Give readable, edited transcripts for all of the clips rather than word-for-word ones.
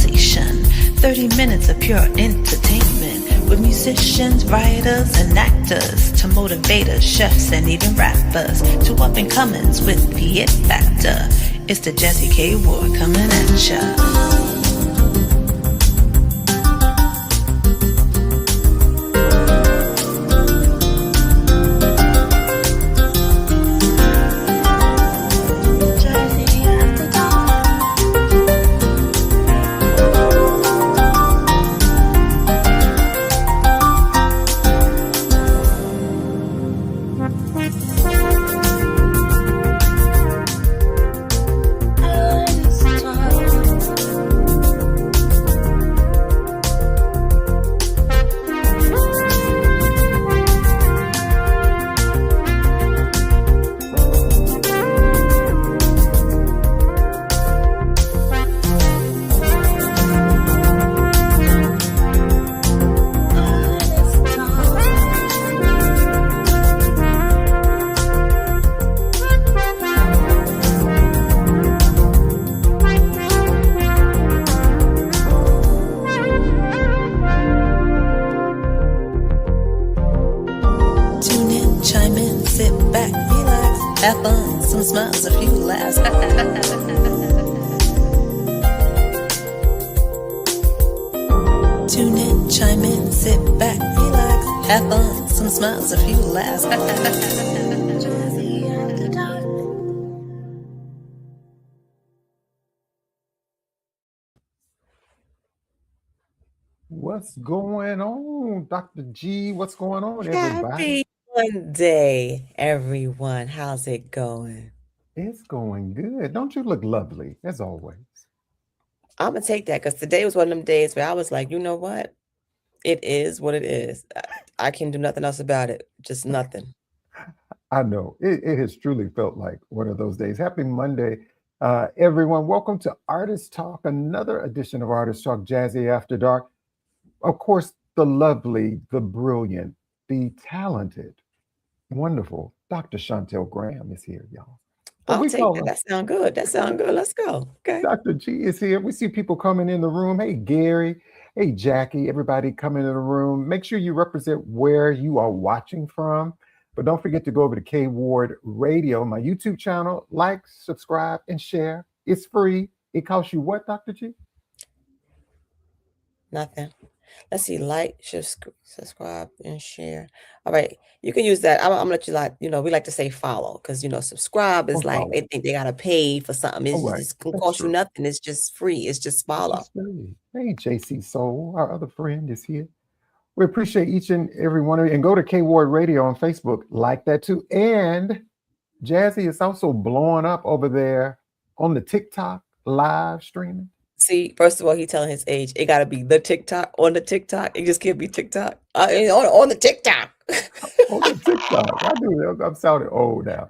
conversation. 30 minutes of pure entertainment with musicians, writers, and actors to motivators, chefs, and even rappers to up-and-comers with the it factor. It's the Jazzie K.Ward coming at ya. Have fun, some smiles, a few laughs. Tune in, chime in, sit back, relax. Have fun, some smiles, a few laughs. What's going on, Dr. G? What's going on, everybody? Happy Monday, everyone. How's it going? It's going good. Don't you look lovely, as always? I'm going to take that because today was one of them days where I was like, you know what? It is what it is. I can do nothing else about it. Just nothing. I know. It has truly felt like one of those days. Happy Monday, everyone. Welcome to Artist Talk, another edition of Artist Talk, Jazzy After Dark. Of course, the lovely, the brilliant, the talented, wonderful Dr. Shontell Graham is here, y'all. I'll take that. That sounds good. That sounds good. Let's go. Okay. Dr. G is here. We see people coming in the room. Hey, Gary. Hey, Jackie. Everybody coming in the room. Make sure you represent where you are watching from. But don't forget to go over to K.Ward Radio, my YouTube channel. Like, subscribe, and share. It's free. It costs you what, Dr. G? Nothing. Let's see, like, subscribe, and share. All right, you can use that. I'm gonna let you we like to say follow because subscribe is like they think they gotta pay for something. It's just gonna cost you nothing. It's just free. It's just follow. Hey, JC Soul, our other friend is here. We appreciate each and every one of you. And go to K.Ward Radio on Facebook, like that too. And Jazzie is also blowing up over there on the TikTok live streaming. See, first of all, he telling his age. It got to be the TikTok on the TikTok. It just can't be TikTok on the TikTok. On the TikTok. I'm sounding old now.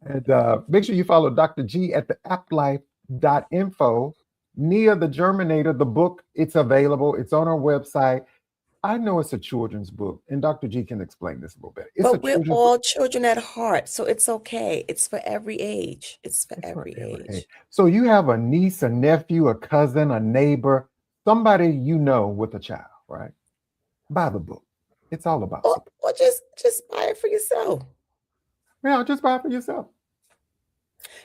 And make sure you follow Dr. G at the applife.info. Nia the Germinator, the book, it's available. It's on our website. I know it's a children's book, and Dr. G can explain this a little bit. But we're all children at heart, so it's okay. It's for every age. It's for every age. So you have a niece, a nephew, a cousin, a neighbor, somebody you know with a child, right? Buy the book. It's all about or just buy it for yourself. Yeah, just buy it for yourself.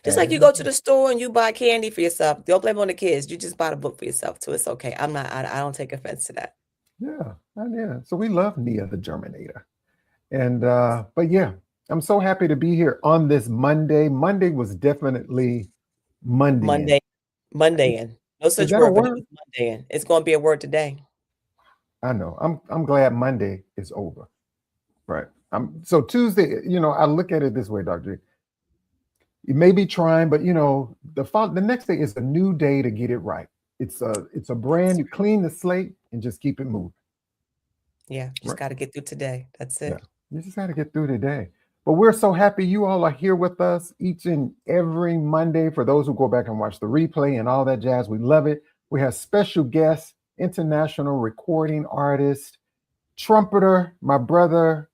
Just like you go to the store and you buy candy for yourself. Don't blame it on the kids. You just buy the book for yourself, so it's okay. I don't take offense to that. Yeah. So we love Nia the Germinator. And but yeah, I'm so happy to be here on this Monday. Monday was definitely Monday. Monday. No such word, but it's Monday. It's going to be a word today. I know. I'm glad Monday is over. Right. So Tuesday, I look at it this way, Dr. G. You may be trying, but the next day is a new day to get it right. It's a brand new, clean the slate and just keep it moving. Yeah, just got to get through today. That's it. Yeah, you just got to get through today. But we're so happy you all are here with us each and every Monday. For those who go back and watch the replay and all that jazz, we love it. We have special guests, international recording artist, trumpeter, my brother,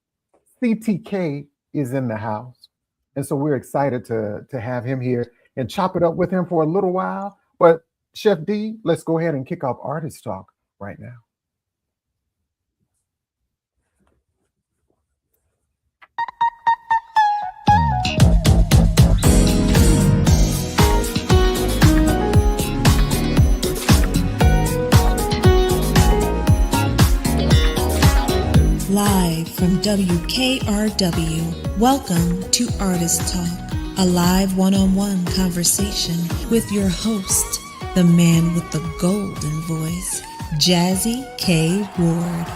CTK is in the house. And so we're excited to have him here and chop it up with him for a little while. But Chef D, let's go ahead and kick off Artist Talk right now. Live from WKRW, welcome to Artist Talk, a live one-on-one conversation with your host, the man with the golden voice, Jazzie K.Ward.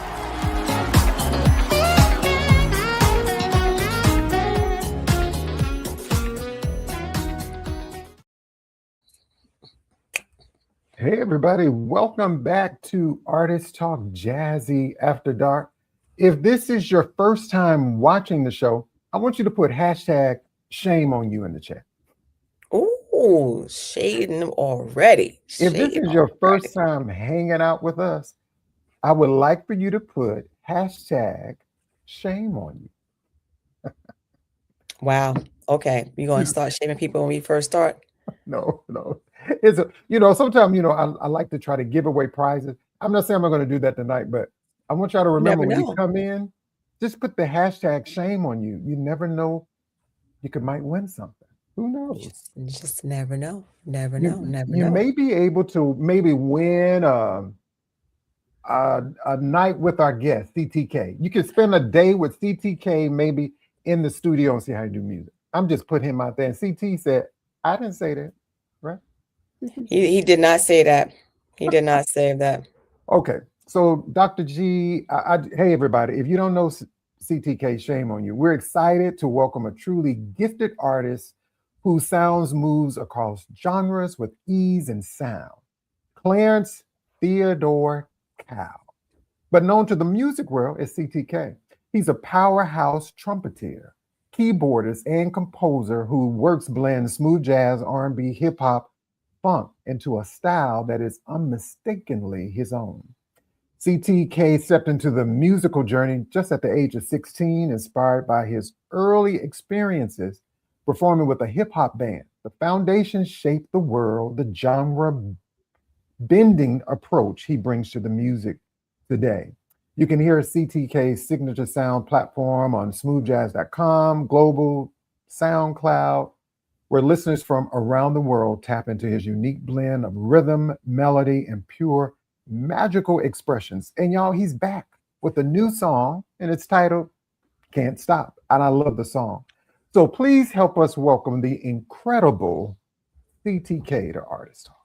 Hey everybody, welcome back to Artist Talk Jazzy After Dark. If this is your first time watching the show, I want you to put hashtag shame on you in the chat. Ooh, shading them already. If this is your first time hanging out with us, I would like for you to put hashtag shame on you. Wow. Okay. You're going to start shaming people when we first start? No. It's sometimes, I like to try to give away prizes. I'm not saying I'm going to do that tonight, but I want y'all to remember when you come in, just put the hashtag shame on you. You never know. You might win something. Who knows? Just never know. Never know. You may be able to maybe win a night with our guest, CTK. You can spend a day with CTK maybe in the studio and see how you do music. I'm just putting him out there. And CT said, I didn't say that, right? He did not say that. He did not say that. Okay. So Dr.G, hey everybody, if you don't know CTK, shame on you. We're excited to welcome a truly gifted artist whose sounds moves across genres with ease and sound. Clarence Theodore Cow, but known to the music world as CTK. He's a powerhouse trumpeter, keyboardist, and composer who blends smooth jazz, R&B, hip hop, funk into a style that is unmistakably his own. CTK stepped into the musical journey just at the age of 16, inspired by his early experiences performing with a hip-hop band. The foundation shaped the world, the genre-bending approach he brings to the music today. You can hear CTK's signature sound platform on smoothjazz.com, global, SoundCloud, where listeners from around the world tap into his unique blend of rhythm, melody, and pure magical expressions. And y'all, he's back with a new song, and it's titled Can't Stop. And I love the song. So please help us welcome the incredible CTK to Artist Talk.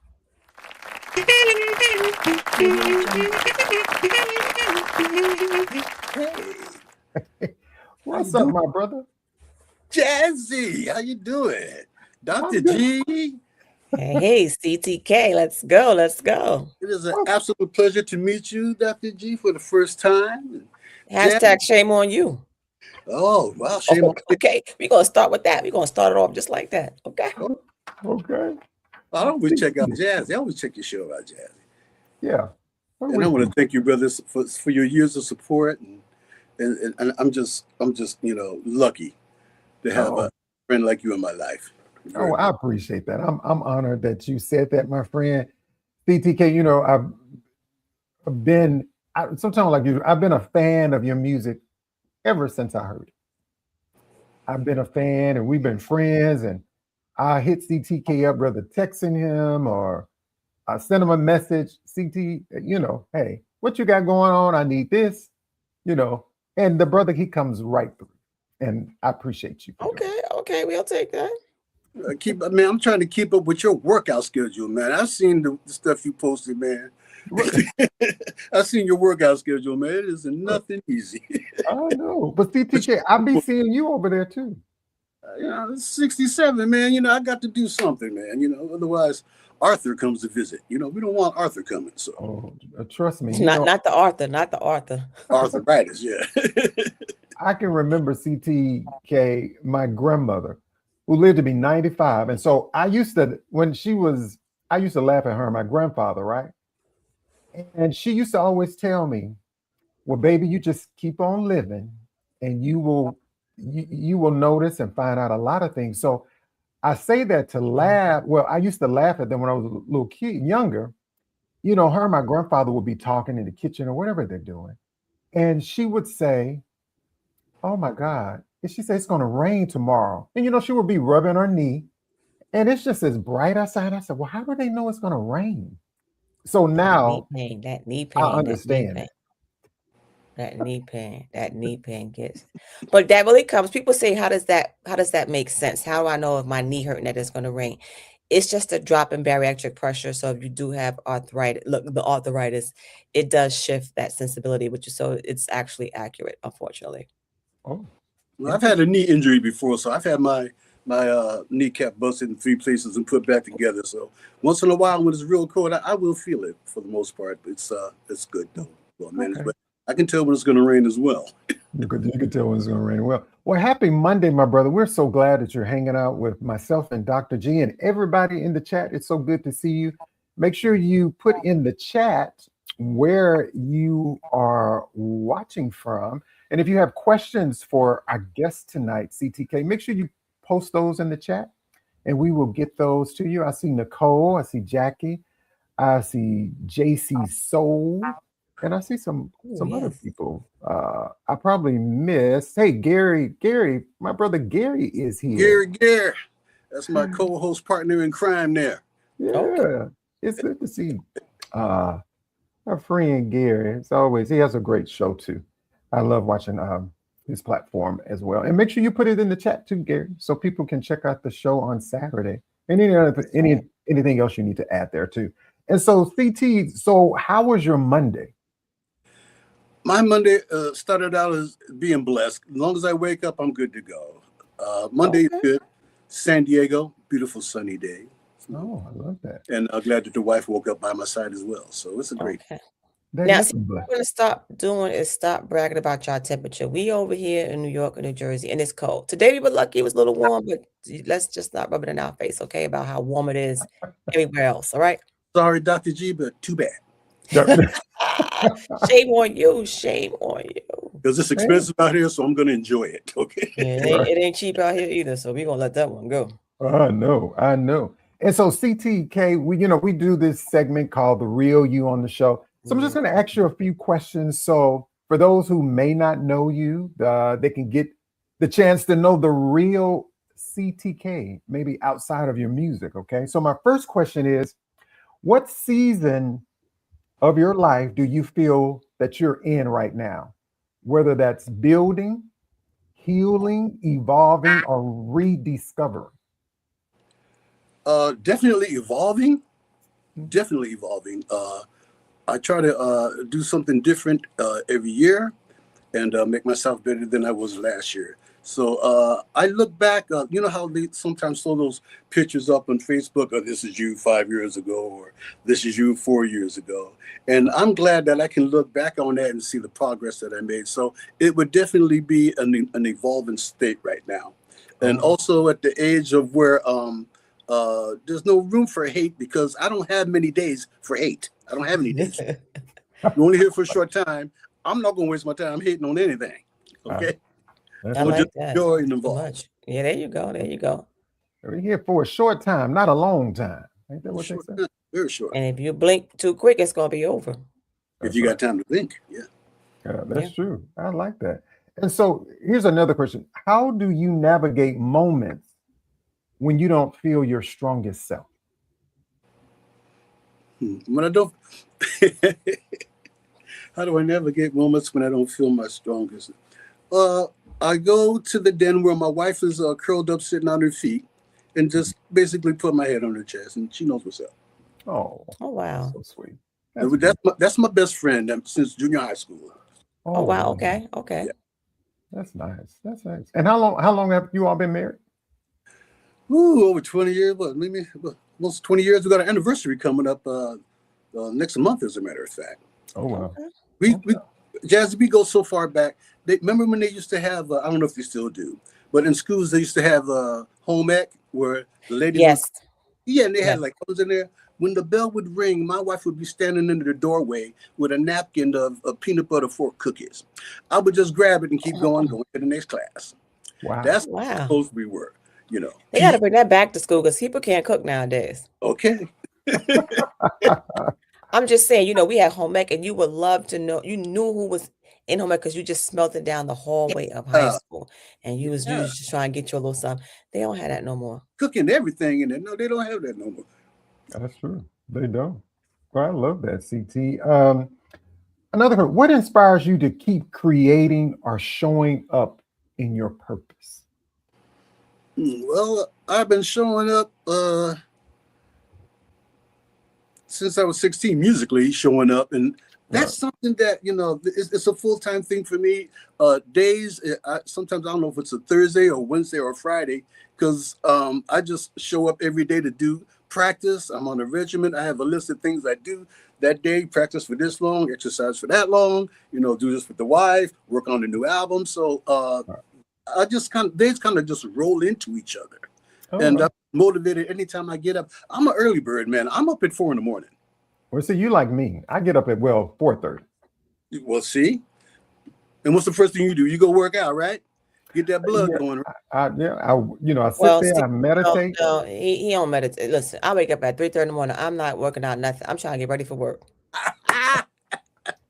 What's up, my brother? Jazzy, how you doing? Dr.G. Hey, CTK, let's go. It is an absolute pleasure to meet you, Dr.G, for the first time. Hashtag shame on you. Oh, wow, shame on you. Okay, we're going to start with that. We're going to start it off just like that, okay? Okay. I always check out Jazzy. I always check your show out, Jazzy. Yeah. And I want to thank you, brothers, for your years of support. And I'm just lucky to have a friend like you in my life. I appreciate that. I'm honored that you said that, my friend. CTK, I've been a fan of your music ever since I heard it. I've been a fan and we've been friends, and I hit CTK up, whether texting him or I send him a message, CT, hey, what you got going on? I need this, and the brother, he comes right through. And I appreciate you. Okay, we'll take that. I'm trying to keep up with your workout schedule, man. I've seen the stuff you posted, man. I've seen your workout schedule, man. It is nothing easy. I know, but CTK, I'll be seeing you over there too. 67, man. I got to do something, man. Otherwise, Arthur comes to visit. We don't want Arthur coming. So, trust me. Not the Arthur. Arthritis, yeah. I can remember CTK, my grandmother, who lived to be 95. And so I used to laugh at her, my grandfather, right? And she used to always tell me, well, baby, you just keep on living and you will notice and find out a lot of things. So I say that to laugh. Well, I used to laugh at them when I was a little kid, younger. You know, her and my grandfather would be talking in the kitchen or whatever they're doing. And she would say, oh my God. And she said, it's going to rain tomorrow. And, you know, she would be rubbing her knee. And it's just as bright outside. I said, well, how do they know it's going to rain? So now that knee I pain, understand it. That knee pain gets, but that really comes. People say, how does that make sense? How do I know if my knee hurting that it's going to rain? It's just a drop in bariatric pressure. So if you do have arthritis, the arthritis, it does shift that sensibility, so it's actually accurate, unfortunately. Oh, well, I've had a knee injury before, so I've had my kneecap busted in 3 places and put back together. So once in a while, when it's real cold, I will feel it for the most part. It's good though. Well, man, but I can tell when it's going to rain as well. You can tell when it's going to rain. Well, happy Monday, my brother. We're so glad that you're hanging out with myself and Dr. G and everybody in the chat. It's so good to see you. Make sure you put in the chat where you are watching from. And if you have questions for our guest tonight, CTK, make sure you post those in the chat and we will get those to you. I see Nicole, I see Jackie, I see JC Soul, and I see some other people. I probably missed. Hey, Gary, my brother Gary is here. Gary, that's my co-host partner in crime there. Yeah, okay. It's good to see our friend Gary. He has a great show too. I love watching his platform as well. And make sure you put it in the chat too, Gary, so people can check out the show on Saturday. And anything else you need to add there too. And so CT, so how was your Monday? My Monday started out as being blessed. As long as I wake up, I'm good to go. Monday is good. San Diego, beautiful sunny day. Oh, I love that. And I'm glad that the wife woke up by my side as well. So it's a great day. Now, see, what we're going to stop doing is stop bragging about y'all temperature. We over here in New York and New Jersey, and it's cold. Today we were lucky it was a little warm, but let's just not rub it in our face, okay, about how warm it is everywhere else, all right? Sorry, Dr. G, but too bad. Shame on you. Shame on you. Because it's expensive out here, so I'm going to enjoy it, okay? Yeah, it ain't cheap out here either, so we're going to let that one go. I know. And so CTK, we do this segment called The Real You on the show. So I'm just going to ask you a few questions. So for those who may not know you, they can get the chance to know the real CTK, maybe outside of your music. Okay. So my first question is, what season of your life do you feel that you're in right now? Whether that's building, healing, evolving, or rediscovering? Definitely evolving. I try to do something different every year and make myself better than I was last year. So I look back, you know how they sometimes throw those pictures up on Facebook, this is you 5 years ago, or this is you 4 years ago. And I'm glad that I can look back on that and see the progress that I made. So it would definitely be an evolving state right now. And also at the age of where there's no room for hate, because I don't have many days for hate. I don't have any days. You're only here for a short time. I'm not going to waste my time hating on anything. Okay. I like just that. enjoy and involve. Yeah, there you go. We're here for a short time, not a long time. Ain't that what they say? Very short. And if you blink too quick, it's going to be over. If you got time to think, that's true. I like that. And so here's another question. How do you navigate moments when you don't feel your strongest self? When I don't, how do I navigate moments when I don't feel my strongest? I go to the den where my wife is curled up, sitting on her feet, and just basically put my head on her chest, and she knows what's up. Oh wow, so sweet. That's my best friend since junior high school. Oh wow, okay. Yeah. That's nice. And how long have you all been married? Ooh, over 20 years. Maybe almost 20 years. We got an anniversary coming up next month, as a matter of fact. Oh wow. We Jazzie, we go so far back. Remember when they used to have? I don't know if they still do, but in schools they used to have home ec where the ladies. Yes. And they had like clothes in there. When the bell would ring, my wife would be standing in the doorway with a napkin of peanut butter fork cookies. I would just grab it and keep going to the next class. Wow. That's how close we were. you know. They got to bring that back to school because people can't cook nowadays. Okay. I'm just saying, you know, we had home ec, and you would love to know. You knew who was in home ec because you just smelt it down the hallway of high school, and you was just trying to get your little something. They don't have that no more. Cooking everything in there. No, they don't have that no more. That's true. They don't. Well, I love that, CT. Another question, what inspires you to keep creating or showing up in your purpose? Well, I've been showing up since I was 16, musically showing up, and that's something that, you know, it's a full-time thing for me. Days, sometimes I don't know if it's a Thursday or Wednesday or Friday, because I just show up every day to do practice. I'm on a regimen. I have a list of things I do that day: practice for this long, exercise for that long, you know, do this with the wife, work on the new album. So I just days kind of just roll into each other. And I'm motivated anytime I get up. I'm an early bird, man. I'm up at 4 in the morning. Well, see, you like me. I get up at 4:30. Well, see. And what's the first thing you do? You go work out, right? Get that blood going. I sit there, I meditate. No, he don't meditate. Listen, I wake up at 3:30 in the morning. I'm not working out nothing. I'm trying to get ready for work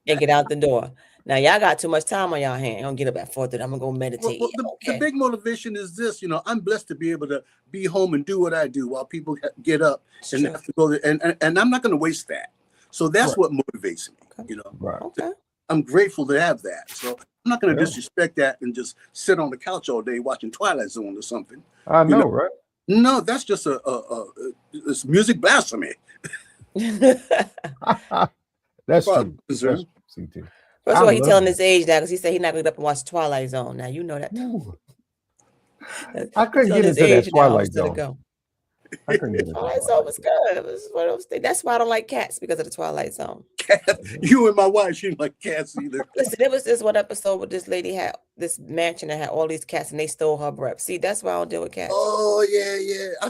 and get out the door. Now, y'all got too much time on y'all hand. Don't get up at 4:30. I'm going to go meditate. The big motivation is this, you know, I'm blessed to be able to be home and do what I do while people get up and have to go there. And I'm not going to waste that. So that's what motivates me, you know. Right. Okay. I'm grateful to have that. So I'm not going to disrespect that and just sit on the couch all day watching Twilight Zone or something. I know, right? No, that's just it's music blasphemy. That's true. That's true, CT. First of all, he's telling his age now because he said he's not going to get up and watch Twilight Zone. Now, you know that. I couldn't get into that Twilight Zone. I couldn't get into Twilight Zone was good. It was one of those things. That's why I don't like cats, because of the Twilight Zone. You and my wife, she didn't like cats either. Listen, there was this one episode where this lady had this mansion that had all these cats, and they stole her breath. See, that's why I don't deal with cats. Oh, yeah.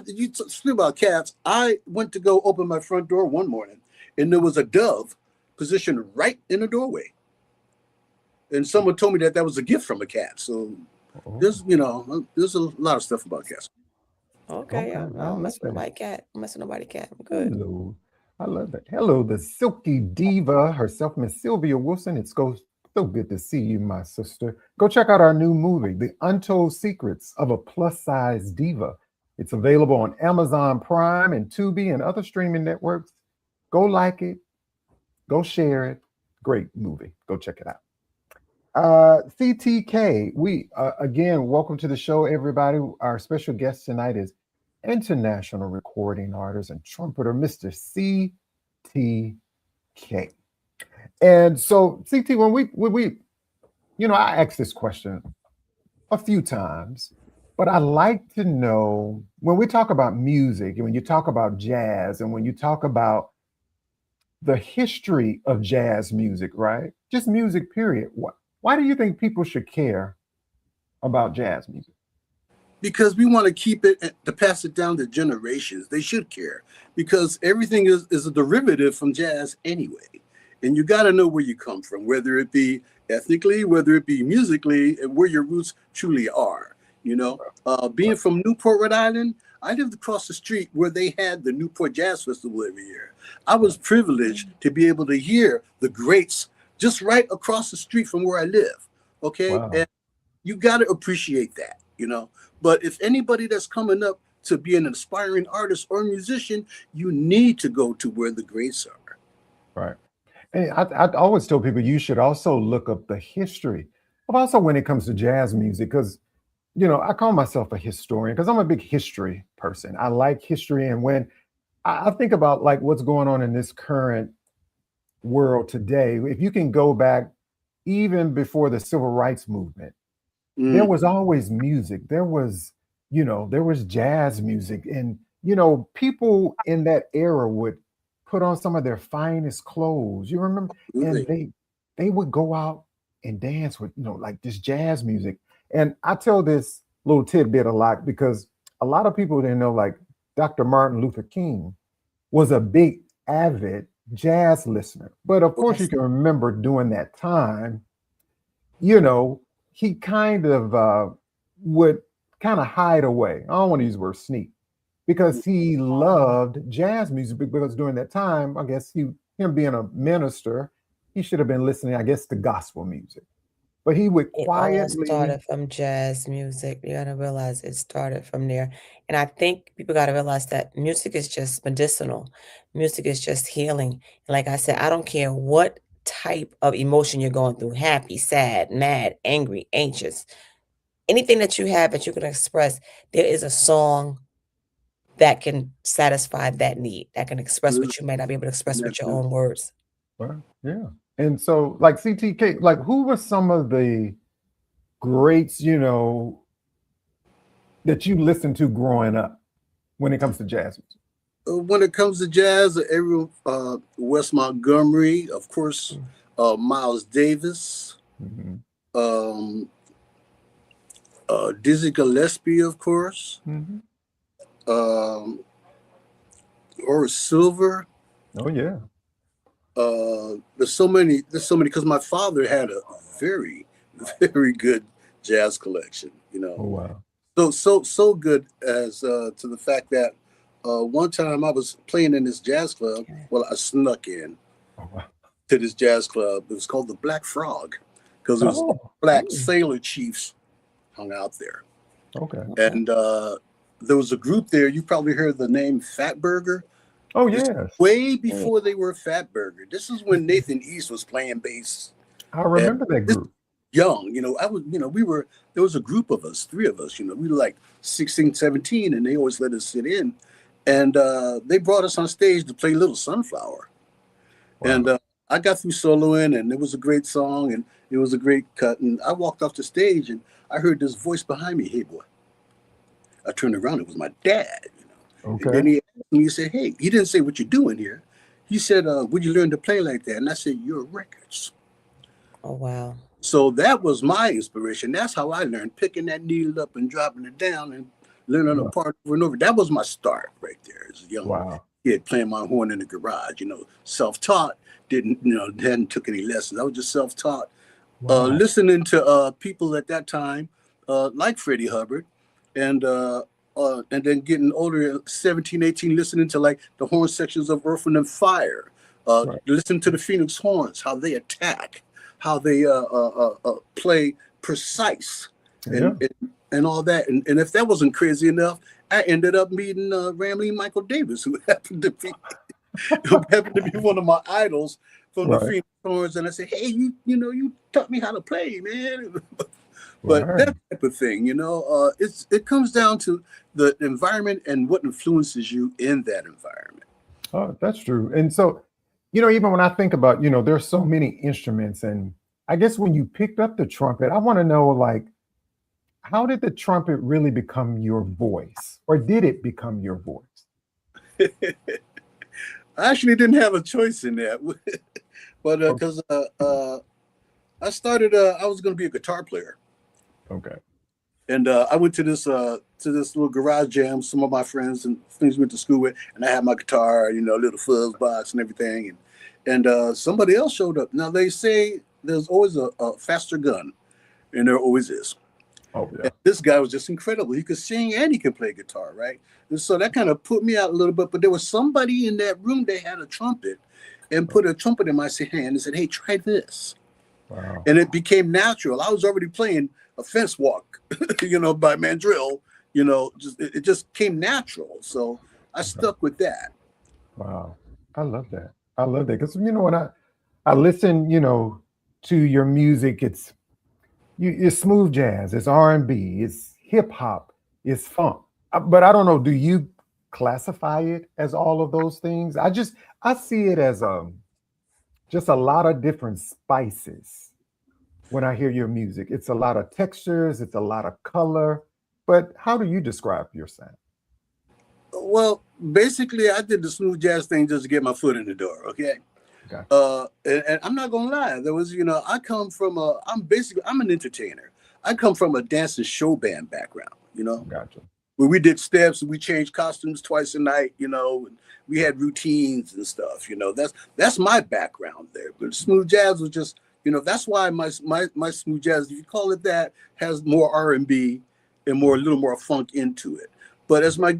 You speak about cats. I went to go open my front door one morning, and there was a dove positioned right in the doorway. And someone told me that was a gift from a cat. So there's a lot of stuff about cats. Okay, I'm messing with my cat. I'm messing with nobody's cat. I'm good. Hello. I love that. Hello, the silky diva herself, Miss Sylvia Wilson. It's so good to see you, my sister. Go check out our new movie, The Untold Secrets of a Plus-Size Diva. It's available on Amazon Prime and Tubi and other streaming networks. Go like it. Go share it. Great movie. Go check it out. CTK, we again, welcome to the show, everybody. Our special guest tonight is international recording artist and trumpeter, Mr. CTK. And so, CT, when we I asked this question a few times, but I like to know, when we talk about music and when you talk about jazz and when you talk about the history of jazz music, right? Just music, period. Why do you think people should care about jazz music? Because we want to keep it, to pass it down to generations. They should care, because everything is a derivative from jazz anyway. And you got to know where you come from, whether it be ethnically, whether it be musically, and where your roots truly are. You know, being from Newport, Rhode Island, I lived across the street where they had the Newport Jazz Festival every year. I was privileged to be able to hear the greats just right across the street from where I live. Okay. Wow. And you got to appreciate that, you know. But if anybody that's coming up to be an aspiring artist or musician, you need to go to where the greats are. Right. And I always tell people you should also look up the history of also when it comes to jazz music, because, you know, I call myself a historian because I'm a big history person. I like history. And when I think about like what's going on in this current world today, if you can go back even before the civil rights movement, there was always music. There was jazz music, and people in that era would put on some of their finest clothes. You remember? And they would go out and dance with like this jazz music. And I tell this little tidbit a lot because a lot of people didn't know, like Dr. Martin Luther King was a big avid jazz listener. But of course, you can remember during that time, he kind of would kind of hide away. I don't want to use the word sneak, because he loved jazz music. Because during that time, I guess him being a minister, he should have been listening, I guess, to gospel music. But he would It all quietly. started from jazz music. You gotta realize it started from there. And I think people gotta realize that music is just medicinal. Music is just healing. Like I said, I don't care what type of emotion you're going through, happy, sad, mad, angry, anxious, anything that you have that you can express, there is a song that can satisfy that need, that can express what you might not be able to express with your own words. Well, yeah. And so, like CTK, like who were some of the greats, that you listened to growing up when it comes to jazz music? When it comes to jazz, everyone, Wes Montgomery, of course, Miles Davis, Dizzy Gillespie, of course, Horace Silver. Oh yeah. There's so many because my father had a very, very good jazz collection. Oh wow. So good as to the fact that one time I was playing in this jazz club. Well, I snuck in to this jazz club. It was called the Black Frog because it was black sailor chiefs hung out there. Okay. And there was a group there. You probably heard the name Fat Burger. Oh yes. Way before they were Fat Burger. This is when Nathan East was playing bass. I remember that group. Young, there was a group of us, 3 of us, we were like 16, 17, and they always let us sit in. And they brought us on stage to play Little Sunflower. Wow. And I got through soloing, and it was a great song, and it was a great cut. And I walked off the stage, and I heard this voice behind me, "Hey, boy." I turned around, it was my dad. Okay. And then he said, "Hey," he didn't say, "What you doing here?" He said, "Would you learn to play like that?" And I said, "Your records." Oh, wow. So that was my inspiration. That's how I learned, picking that needle up and dropping it down and learning a part over and over. That was my start right there as a young kid playing my horn in the garage, self-taught, hadn't took any lessons. I was just self-taught, listening to people at that time, like Freddie Hubbard, and then getting older, 17, 18, listening to like the horn sections of Earth, Wind and Fire, listen to the Phoenix Horns, how they attack, how they play precise and all that. And if that wasn't crazy enough, I ended up meeting Ramley Michael Davis, who happened to be one of my idols from the Phoenix Horns. And I said, "Hey, you taught me how to play, man." But that type of thing, it comes down to the environment and what influences you in that environment. Oh, that's true. And so, even when I think about, there's so many instruments, and I guess when you picked up the trumpet, I want to know, like, how did the trumpet really become your voice, or did it become your voice? I actually didn't have a choice in that, but because I started, I was going to be a guitar player. Okay. And I went to this little garage jam. Some of my friends and things went to school with, and I had my guitar, little fuzz box and everything. And somebody else showed up. Now they say there's always a faster gun, and there always is. Oh yeah. And this guy was just incredible. He could sing and he could play guitar, right? And so that kind of put me out a little bit. But there was somebody in that room that had a trumpet, and put a trumpet in my hand and said, "Hey, try this." Wow. And it became natural. I was already playing a fence walk, by Mandrill, it just came natural. So I stuck with that. Wow. I love that. Because, when I listen, to your music, it's smooth jazz, it's R&B, it's hip hop, it's funk. But I don't know, do you classify it as all of those things? I see it as just a lot of different spices. When I hear your music, it's a lot of textures, it's a lot of color. But how do you describe your sound? Well, basically, I did the smooth jazz thing just to get my foot in the door. Okay. And I'm not gonna lie. There was, I come from I'm an entertainer. I come from a dance and show band background. Gotcha. Where we did steps and we changed costumes twice a night. And we had routines and stuff. That's my background there. But smooth jazz was just. That's why my smooth jazz, if you call it that, has more R&B and a little more funk into it. But as my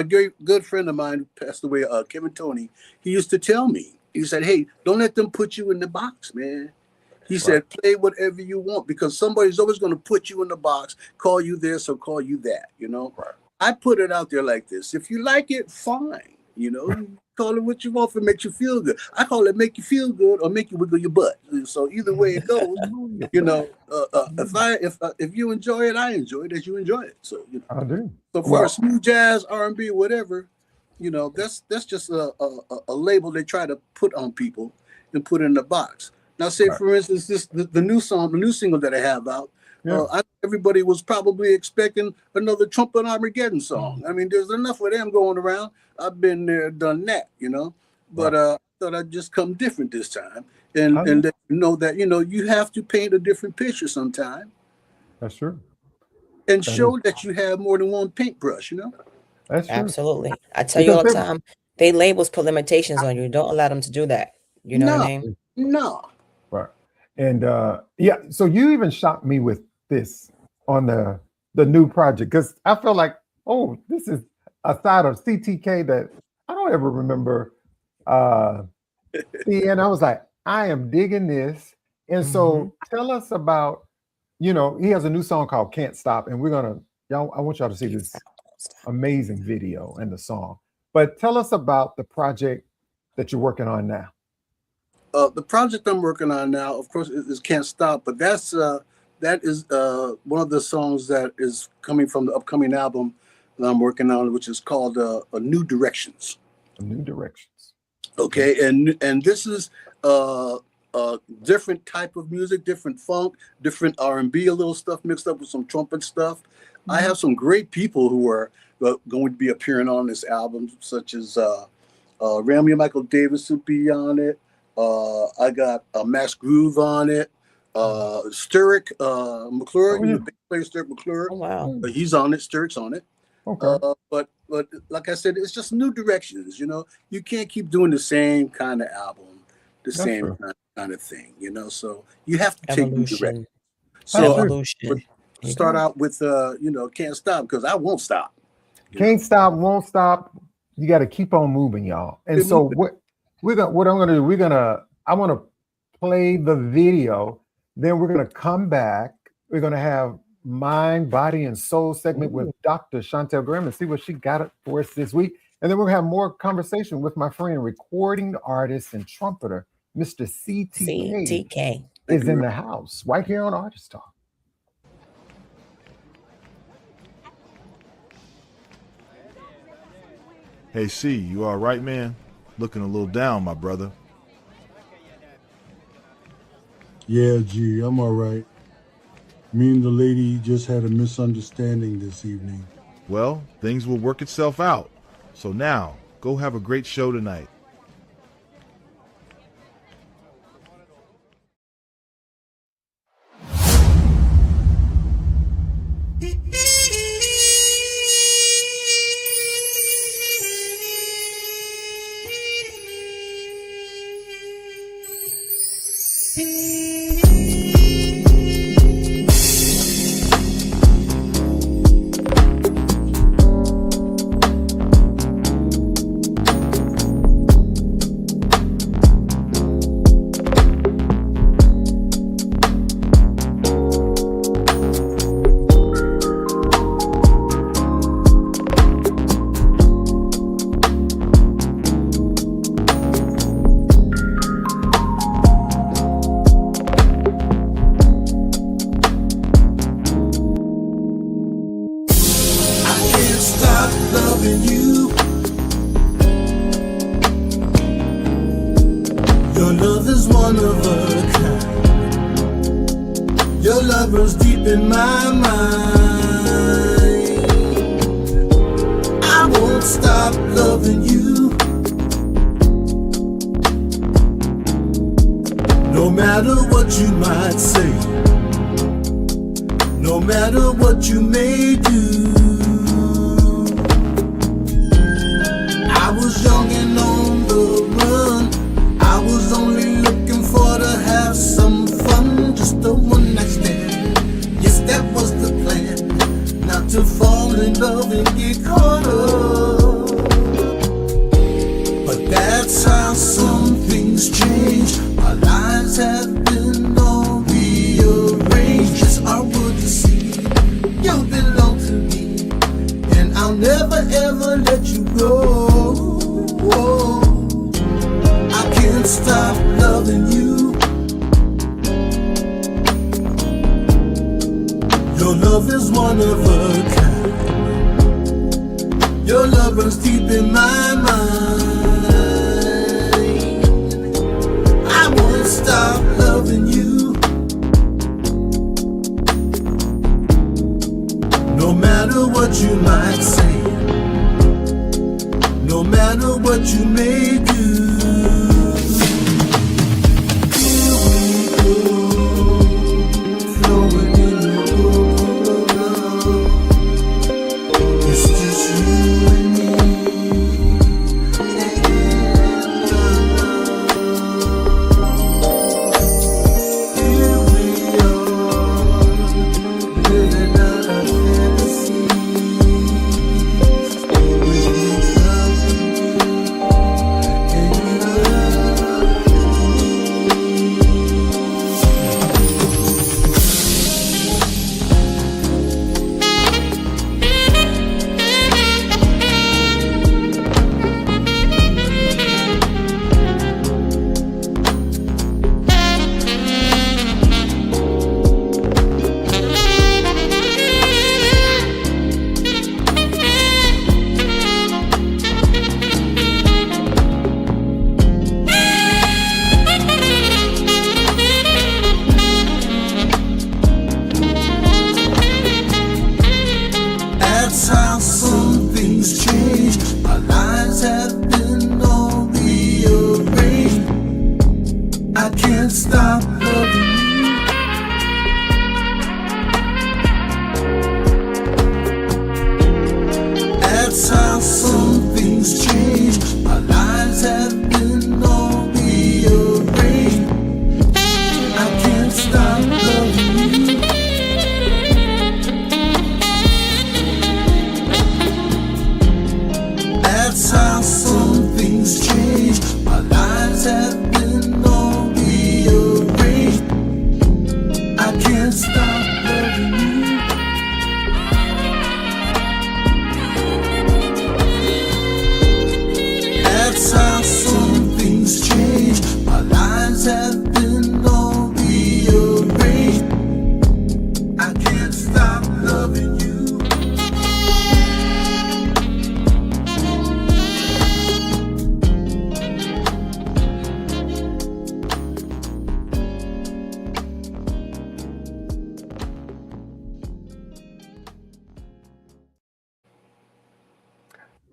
good friend of mine who passed away, Kevin Tony, he used to tell me, he said, "Hey, don't let them put you in the box, man." He said, "Play whatever you want, because somebody's always going to put you in the box, call you this or call you that, you know." Right. I put it out there like this: if you like it, fine. You know, you call it what you want if it makes you feel good. I call it make you feel good or make you wiggle your butt. So either way it goes, you know, if you enjoy it, I enjoy it as you enjoy it. So you know, I do. So for smooth jazz, R&B, whatever, you know, that's just a label they try to put on people and put in the box. Now, say for instance, the new single that I have out. Everybody was probably expecting another Trumpeter Armageddon song. I mean, there's enough of them going around. I've been there, done that, you know. But I thought I'd just come different this time, and let you know that you have to paint a different picture sometime. That's true. And show that you have more than one paintbrush, you know. That's true. Absolutely. I tell you all the time, they labels put limitations on you. Don't allow them to do that. You know what I mean? No. Right. And so you even shocked me with this on the new project, because I felt like, oh, this is a side of CTK that I don't ever remember seeing. I was like, I am digging this. And so tell us about, he has a new song called Can't Stop, and I want y'all to see this amazing video and the song. But tell us about the project that you're working on now. The project I'm working on now, of course, is Can't Stop, but that is one of the songs that is coming from the upcoming album that I'm working on, which is called New Directions. New Directions. Okay, and this is a different type of music, different funk, different R&B, a little stuff mixed up with some trumpet stuff. I have some great people who are going to be appearing on this album, such as Ramey Michael Davis will be on it. I got Max Groove on it. Sturrick McClure, the bass player Sturrick McClure. Oh, wow. He's on it. Sturrick's on it. Okay. But like I said, it's just new directions. You can't keep doing the same kind of album, same kind of thing. So you have to take new directions. So start out with Can't Stop, because I won't stop. Can't stop, won't stop. You got to keep on moving, y'all. And so what I'm gonna do, I want to play the video. Then we're gonna come back. We're gonna have Mind, Body, and Soul segment with Dr. Shontell Graham and see what she got for us this week. And then we're gonna have more conversation with my friend, recording artist and trumpeter, Mr. CTK is in the house right here on Artist Talk. Hey, C, you all right, man? Looking a little down, my brother. Yeah, G, I'm all right. Me and the lady just had a misunderstanding this evening. Well, things will work itself out. So now, go have a great show tonight. love and get caught up. But that's how some things change. Our lives have been all rearranged. It's our world to see. You belong to me, and I'll never ever let you go. I can't stop loving you. Your love is one of a kind. Your love runs deep in my mind. I won't stop loving you. No matter what you might say, no matter what you may do. Here we go, flowing in the pool of love. It's just you and me, and love. Here we are, living out our fantasies. With you loving me, and you loving That's how some things change. Our lives have been all rearranged. I can't stop loving you. That's how some things change. Our lives have been all rearranged. I can't stop loving you. That's how some things change. Our lives have been all rearranged. I can't stop loving you. That's how some things change. Our lives have been all rearranged. I can't stop loving you.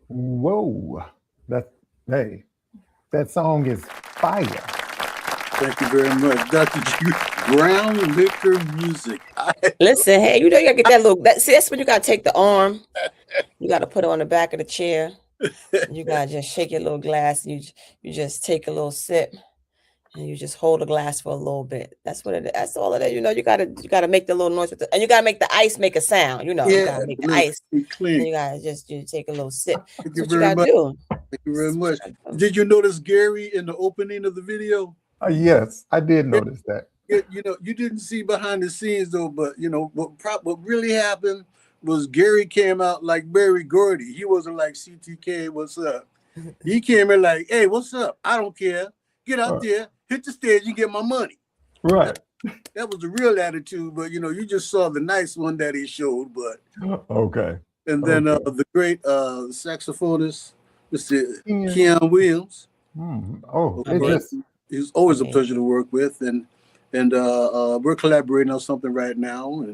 Whoa. Hey, that song is fire. Thank you very much, Dr. G. Brown liquor music. Listen, hey, you know you gotta get that little. That's when you gotta take the arm. You gotta put it on the back of the chair. You gotta just shake your little glass. You just take a little sip, and you just hold the glass for a little bit. That's what it is. That's all it is. You know, you gotta make the little noise with and you gotta make the ice make a sound. You know, you gotta make the ice. Clean. And you gotta just take a little sip. Thank That's you what you very gotta much. do. Thank you very much. Did you notice Gary in the opening of the video? Yes, I did notice that. You know, you didn't see behind the scenes though, but you know what really happened was Gary came out like Barry Gordy. He wasn't like CTK, what's up? He came in like, hey, what's up? I don't care. Get out there, hit the stage, you get my money. Right. That was the real attitude, but you know, you just saw the nice one that he showed, but okay. And then the great saxophonist, Mr. Keon Williams. Oh, he's always a pleasure to work with, and we're collaborating on something right now,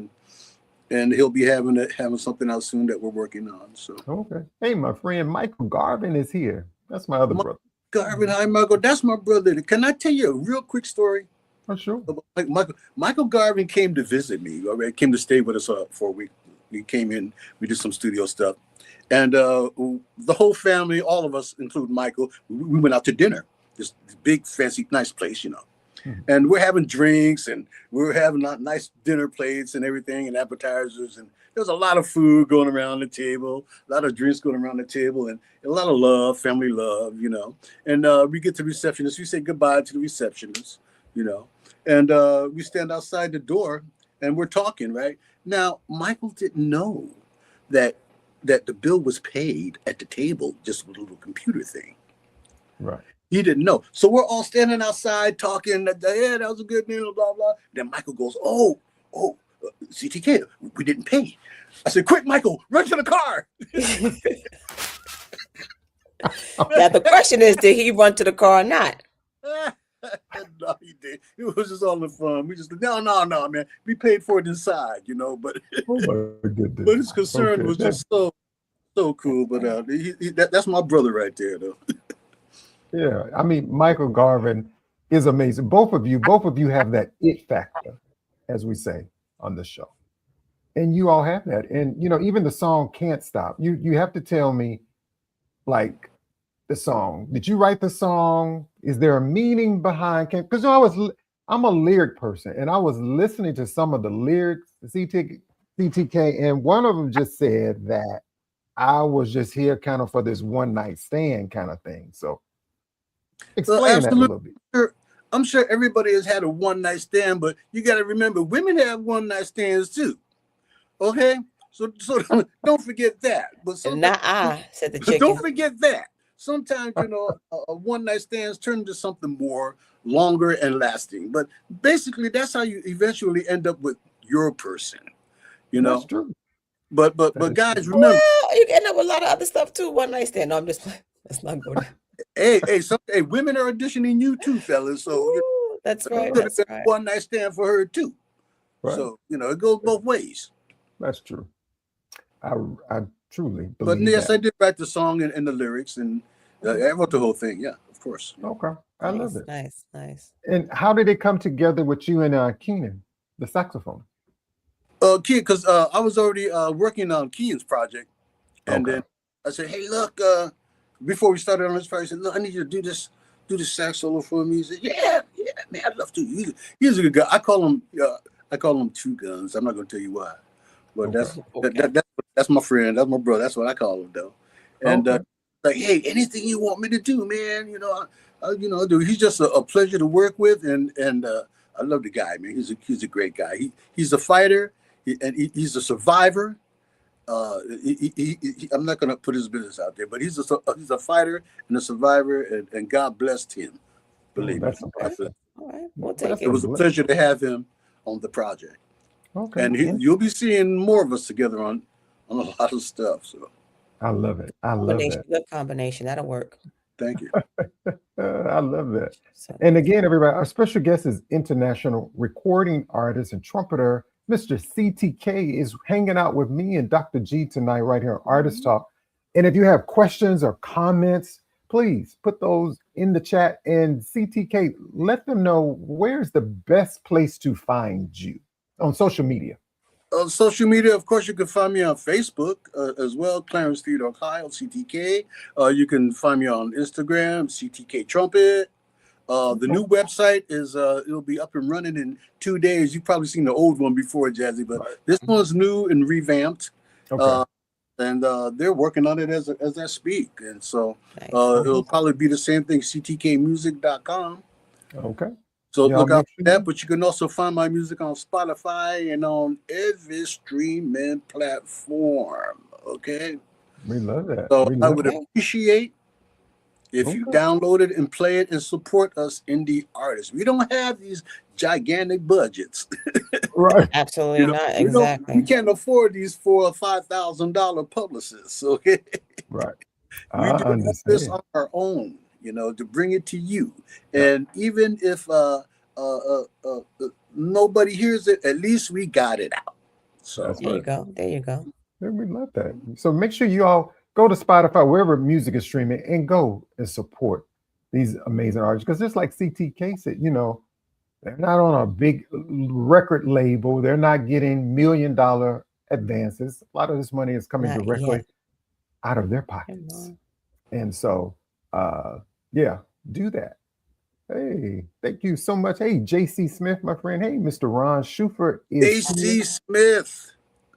and he'll be having something out soon that we're working on. So okay. Hey, my friend Michael Garvin is here. That's my other brother. Garvin, hi Michael. That's my brother. Can I tell you a real quick story? Oh, sure. Michael Garvin came to visit me. Came to stay with us for a week. We came in. We did some studio stuff, and the whole family, all of us, including Michael, we went out to dinner. This big, fancy, nice place, you know. And we're having drinks, and we're having nice dinner plates and everything, and appetizers, and there's a lot of food going around the table, a lot of drinks going around the table, and a lot of love, family love, And we get to the receptionist. We say goodbye to the receptionist, and we stand outside the door, and we're talking. Right now, Michael didn't know that the bill was paid at the table, just with a little computer thing. Right. He didn't know. So we're all standing outside talking. Yeah, that was a good deal, blah, blah. Then Michael goes, oh, CTK, we didn't pay. I said, quick, Michael, run to the car. Now, the question is, did he run to the car or not? No, he did. It was just all in fun. We just, no, man. We paid for it inside, but but his concern was just so cool. But that's my brother right there, though. Yeah, I mean, Michael Garvin is amazing. Both of you have that it factor, as we say on the show, and you all have that. And even the song "Can't Stop." You have to tell me, like, the song. Did you write the song? Is there a meaning behind? Because I'm a lyric person, and I was listening to some of the lyrics, the CTK, and one of them just said that I was just here kind of for this one night stand kind of thing. So. Explain that a little bit. I'm sure everybody has had a one night stand, but you got to remember, women have one night stands too. Okay, so don't forget that. But not I said the chicken. Don't forget that. Sometimes a one night stands turn into something more longer and lasting. But basically, that's how you eventually end up with your person. That's true. But guys, remember, you can end up with a lot of other stuff too. One night stand. No, I'm just playing. Let's not go there. Hey, women are auditioning you too, fellas. So that's right. That's right. One night stand for her too. Right. So it goes both ways. That's true. I truly believe. But yes, that. I did write the song and the lyrics, and I wrote the whole thing. Yeah, of course. Okay, I love it. Nice. And how did it come together with you and Keenan, the saxophone? Key, because I was already working on Keenan's project, and then I said, "Hey, look." Before we started on this project, I said, "Look, I need you to do this sax solo for me." He said, "Yeah, man, I'd love to." He's a good guy. I call him Two Guns. I'm not going to tell you why, but that's my friend. That's my brother. That's what I call him, though. And like, hey, anything you want me to do, man, dude. He's just a pleasure to work with, and I love the guy, man. He's a great guy. He's a fighter, he's a survivor. I'm not going to put his business out there, but he's a fighter and a survivor, and God blessed him. Believe me. All right, we'll take it. It was a pleasure to have him on the project. Okay, and you'll be seeing more of us together on a lot of stuff. So I love it. I love it. Good combination. That'll work. Thank you. I love that. And again, everybody, our special guest is international recording artist and trumpeter, Mr. CTK, is hanging out with me and Dr. G tonight right here on Artist Talk. And if you have questions or comments, please put those in the chat. And CTK, let them know where's the best place to find you on social media. On social media, of course, you can find me on Facebook as well, Clarence Theodore Kyle, CTK. You can find me on Instagram, CTK Trumpet. The new website is it'll be up and running in 2 days. You've probably seen the old one before, Jazzie, but this one's new and revamped. And they're working on it as I speak. And so it'll probably be the same thing, ctkmusic.com. Okay. So look out for that, but you can also find my music on Spotify and on every streaming platform. Okay. We love that. So I would appreciate if you download it and play it and support us indie artists. We don't have these gigantic budgets. Right. Absolutely not. Exactly. We can't afford these $4,000 or $5,000 publicists. Okay. Right. We do this on our own, to bring it to you. And even if nobody hears it, at least we got it out. So there you go. Yeah, we love that. So make sure you all go to Spotify, wherever music is streaming, and go and support these amazing artists. Because just like CTK said, they're not on a big record label. They're not getting $1 million advances. A lot of this money is coming directly out of their pockets. And so, do that. Hey, thank you so much. Hey, J.C. Smith, my friend. Hey, Mr. Ron Schufer is AC Smith,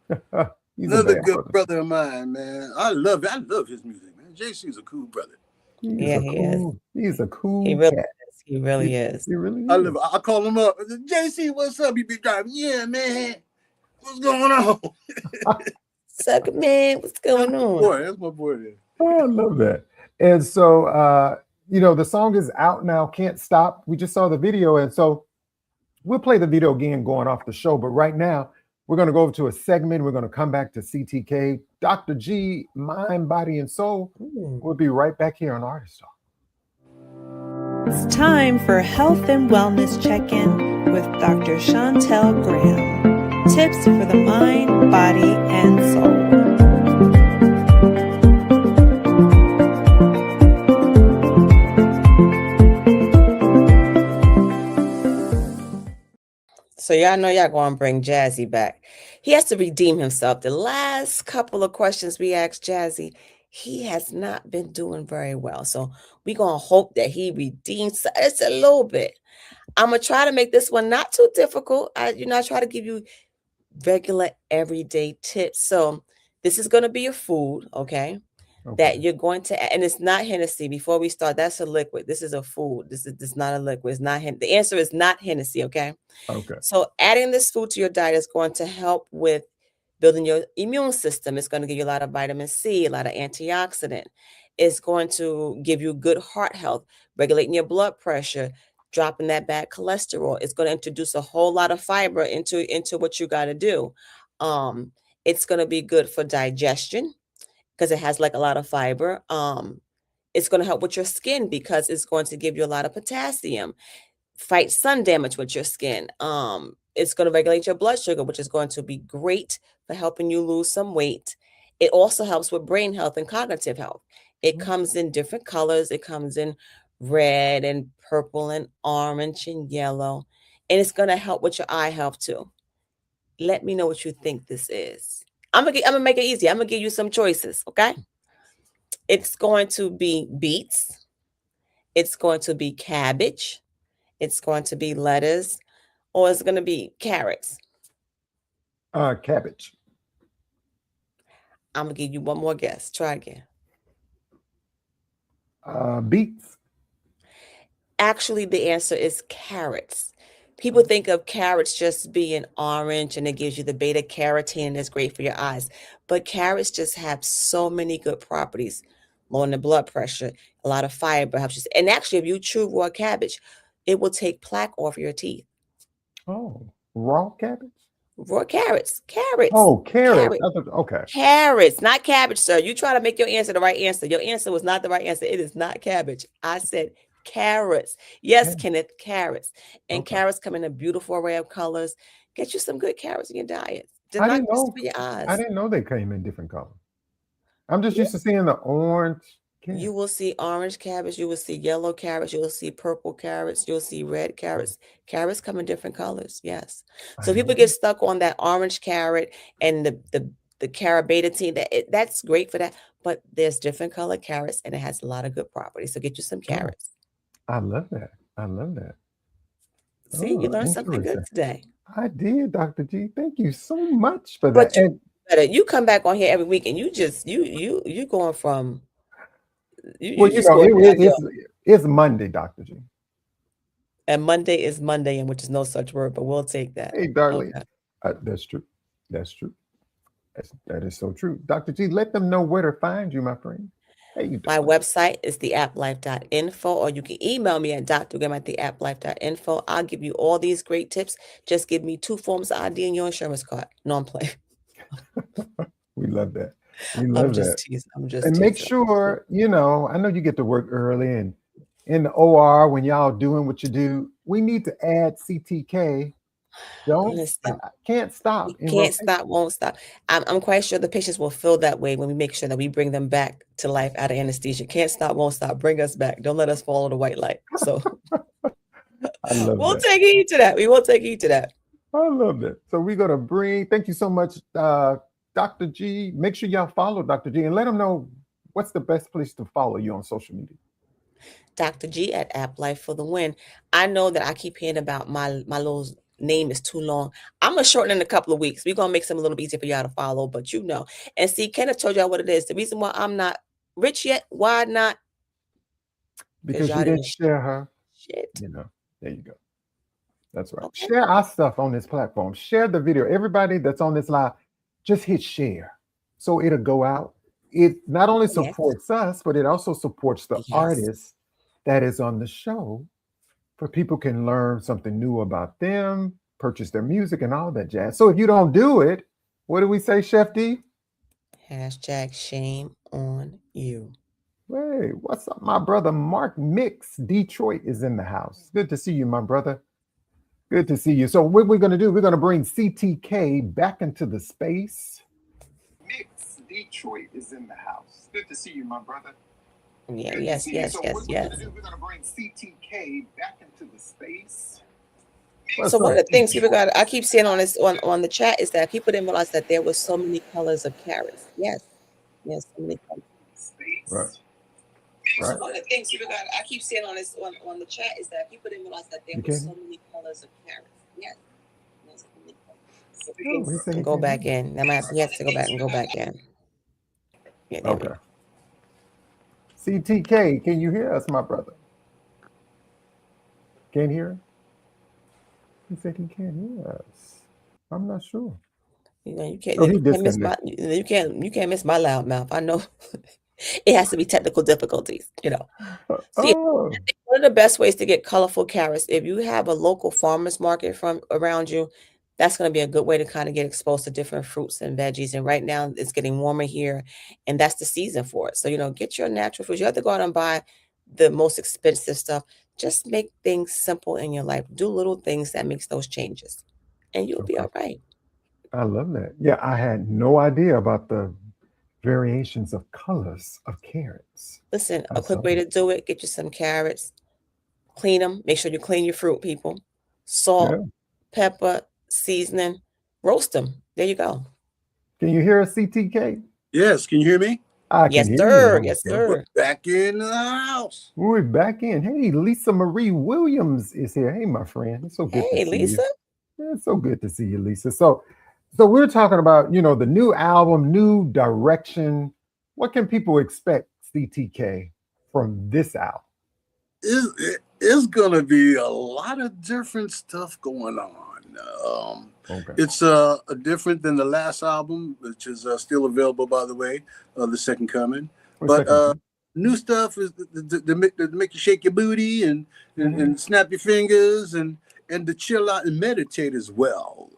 here. He's a another bad good brother. brother of mine, man. I love his music, man. JC's a cool brother. He's a He cool really cat. is. He really is. He really I is. love. I call him up. I said, JC, what's up? You be driving? Yeah, man. What's going on? Sucker man, what's going on? Boy, that's my boy there. Oh, I love that. And so, the song is out now. Can't Stop. We just saw the video, and so we'll play the video again going off the show. But right now, we're going to go over to a segment. We're going to come back to CTK, Dr. G, Mind, Body, and Soul. We'll be right back here on Artist Talk. It's time for Health and Wellness Check-In with Dr. Shontell Graham. Tips for the mind, body, and soul. So y'all know y'all going to bring Jazzie back. He has to redeem himself. The last couple of questions we asked Jazzie, he has not been doing very well. So we're going to hope that he redeems it's a little bit. I'm going to try to make this one not too difficult. I try to give you regular everyday tips. So this is going to be a food, okay? That you're going to, and it's not Hennessy. Before we start, that's a liquid. This is a food. This is not a liquid. It's not. The answer is not Hennessy. Okay. Okay. So adding this food to your diet is going to help with building your immune system. It's going to give you a lot of vitamin C, a lot of antioxidant. It's going to give you good heart health, regulating your blood pressure, dropping that bad cholesterol. It's going to introduce a whole lot of fiber into what you got to do. It's going to be good for digestion, because it has like a lot of fiber. It's going to help with your skin because it's going to give you a lot of potassium, fight sun damage with your skin. It's going to regulate your blood sugar, which is going to be great for helping you lose some weight. It also helps with brain health and cognitive health. It comes in different colors. It comes in red and purple and orange and yellow. And it's going to help with your eye health too. Let me know what you think this is. I'm gonna make it easy. I'm gonna give you some choices, okay? It's going to be beets. It's going to be cabbage. It's going to be lettuce, or it's going to be carrots. Cabbage. I'm gonna give you one more guess. Try again. Beets. Actually, the answer is carrots. People think of carrots just being orange and it gives you the beta carotene that's great for your eyes. But carrots just have so many good properties. Lowering the blood pressure, a lot of fiber helps you. And actually, if you chew raw cabbage, it will take plaque off your teeth. Oh, raw cabbage? Raw carrots. Carrots. Oh, carrots. Okay. Carrots, not cabbage, sir. You try to make your answer the right answer. Your answer was not the right answer. It is not cabbage. I said carrots. Yes, Kenneth, carrots. And carrots come in a beautiful array of colors. Get you some good carrots in your diet. They're not just for your eyes. I didn't know they came in different colors. I'm just used to seeing the orange. You will see orange cabbage. You will see yellow carrots. You will see purple carrots. You'll see red carrots. Carrots come in different colors. Yes. So people get stuck on that orange carrot and the carrot beta-tine. That's great for that. But there's different color carrots and it has a lot of good properties. So get you some carrots. I love that. I love that. See, you learned something good today. I did, Dr. G. Thank you so much for that. But you come back on here every week and you going from it's Monday, Dr. G. And Monday is Monday, and which is no such word, but we'll take that. Hey, darling. Okay. That's true. That's true. That is so true. Dr. G, let them know where to find you, my friend. My website is theapplife.info, or you can email me at drgam@theapplife.info. I'll give you all these great tips. Just give me 2 forms of ID and your insurance card. No, I'm playing. We love that. We love that. I'm just and make sure, I know you get to work early and in the OR when y'all doing what you do, we need to add CTK. Can't stop. Can't stop, won't stop. I'm quite sure the patients will feel that way when we make sure that we bring them back to life out of anesthesia. Can't stop, won't stop. Bring us back. Don't let us follow the white light. So we'll take heed to that. We will take heed to that. I love that. So we're going to bring, thank you so much, Dr. G. Make sure y'all follow Dr. G and let them know what's the best place to follow you on social media. Dr.G at App Life for the win. I know that I keep hearing about my little name is too long. I'm gonna shorten it in a couple of weeks. We're gonna make some a little easier for y'all to follow, but you know. And see, Kenneth told y'all what it is. The reason why I'm not rich yet, why not? Because y'all you didn't didn't share her. shit. You know, there you go. That's right. Okay. Share our stuff on this platform. Share the video. Everybody that's on this live, just hit share. So it'll go out. It not only Yes. supports us, but it also supports the Yes. artist that is on the show, for people can learn something new about them, purchase their music and all that jazz. So if you don't do it, what do we say, Chef D? Hashtag shame on you. Hey, what's up, my brother Mark Mix? Detroit is in the house. Good to see you, my brother. Good to see you. So what we're going to do, we're going to bring CTK back into the space. Mix, Detroit is in the house. Good to see you, my brother. Yeah, Good yes, to see you. yes, So yes, what we're yes. going to do, we're going to bring CTK back into the space. So one of the things people got, I keep seeing on this on the chat is that people didn't realize that there was so many colors of carrots. Yes, yes, so many colors. Right. So one of the things people got, I keep seeing on this on the chat is that people didn't realize that there was so many colors of carrots. Yes, yes, so many colors. So people can go back in. He has to go back and go back in. Yeah, there we go. CTK, can you hear us, my brother? Can't hear him? He said he can't hear us. I'm not sure. You know, you can't miss my loud mouth. I know it has to be technical difficulties, you know. See, one of the best ways to get colorful carrots, if you have a local farmers market from around you, that's going to be a good way to kind of get exposed to different fruits and veggies. And right now it's getting warmer here, and that's the season for it. So, you know, get your natural foods. You have to go out and buy the most expensive stuff. Just make things simple in your life. Do little things that makes those changes, and you'll be all right. I love that. Yeah, I had no idea about the variations of colors of carrots. Listen, a quick way to do it, get you some carrots, clean them, make sure you clean your fruit, people. Salt, pepper, seasoning, roast them. There you go. Can you hear us, CTK? Yes, can you hear me? I can yes, hear sir. you. Yes, sir. We're back in the house. We're back in. Hey, Lisa Marie Williams is here. Hey, my friend. It's so good to see Lisa. you. Yeah, it's so good to see you, Lisa. So we're talking about, you know, the new album, new direction. What can people expect, CTK, from this album? It's going to be a lot of different stuff going on. It's different than the last album, which is still available, by the way, The Second Coming. But new stuff is to make you shake your booty and snap your fingers and to chill out and meditate as well.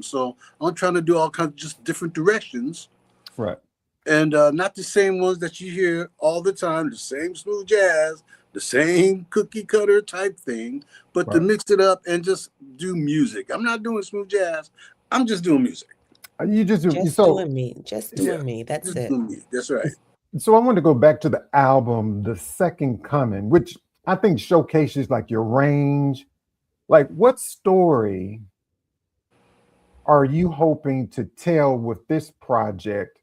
So I'm trying to do all kinds of just different directions. Right. And not the same ones that you hear all the time, the same smooth jazz, the same cookie cutter type thing, but to mix it up and just do music. I'm not doing smooth jazz. I'm just doing music. You just doing me. Just doing me. That's it. Me. That's right. So I want to go back to the album, The Second Coming, which I think showcases like your range. Like, what story are you hoping to tell with this project